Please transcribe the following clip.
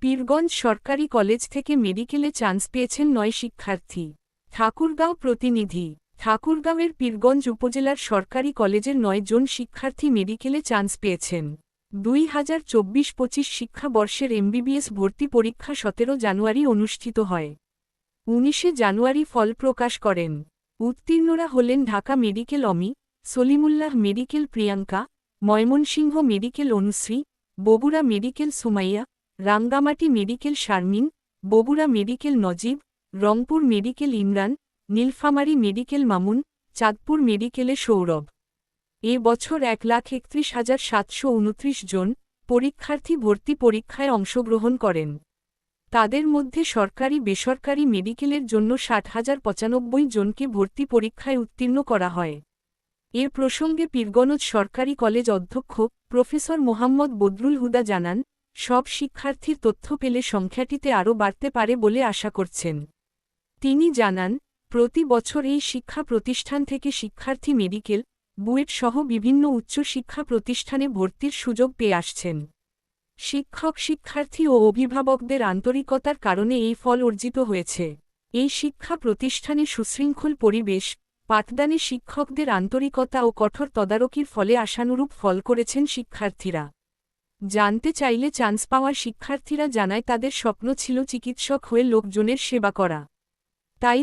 পীরগঞ্জ সরকারি কলেজ থেকে মেডিকেলে চান্স পেয়েছেন ৯ শিক্ষার্থী। ঠাকুরগাঁও প্রতিনিধি। ঠাকুরগাঁওয়ের পীরগঞ্জ উপজেলার সরকারি কলেজের ৯ জন শিক্ষার্থী মেডিকেলে চান্স পেয়েছেন। ২০২৪-২৫ শিক্ষাবর্ষের এমবিবিএস ভর্তি পরীক্ষা ১৭ জানুয়ারি অনুষ্ঠিত হয়। ১৯ জানুয়ারি ফল প্রকাশ করেন। উত্তীর্ণরা হলেন Dhaka medical Omi, Salimullah medical Priyanka, Mymensingh medical Anushree, Bogura medical Sumaiya, Rangamati medical Sharmin, Bogura medical Najib, Rangpur medical Imran, Nilphamari medical Mamun, Chandpur মেডিকেলে সৌরভ। এ বছর ১,৩১,৭২৯ জন পরীক্ষার্থী ভর্তি পরীক্ষায় অংশগ্রহণ করেন। তাদের মধ্যে সরকারি বেসরকারি মেডিকেলের জন্য ৬০,০৯৫ জনকে ভর্তি পরীক্ষায় উত্তীর্ণ করা হয়। এ প্রসঙ্গে পীরগঞ্জ সরকারি কলেজ অধ্যক্ষ প্রফেসর মোহাম্মদ বদরুল হুদা জানান, সব শিক্ষার্থীর তথ্য পেলে সংখ্যাটিতে আরও বাড়তে পারে বলে আশা করছেন। তিনি জানান, প্রতি বছর এই শিক্ষা প্রতিষ্ঠান থেকে শিক্ষার্থী মেডিকেল, বুয়েট সহ বিভিন্ন উচ্চ শিক্ষা প্রতিষ্ঠানে ভর্তির সুযোগ পেয়ে আসছেন। শিক্ষক শিক্ষার্থী ও অভিভাবকদের আন্তরিকতার কারণে এই ফল অর্জিত হয়েছে। এই শিক্ষা প্রতিষ্ঠানে সুশৃঙ্খল পরিবেশ, পাঠদানে শিক্ষকদের আন্তরিকতা ও কঠোর তদারকির ফলে আশানুরূপ ফল করেছেন শিক্ষার্থীরা। জানতে চাইলে চান্স পাওয়া শিক্ষার্থীরা জানায় তাদের স্বপ্ন ছিল চিকিৎসক হয়ে লোকজনের সেবা করা। তাই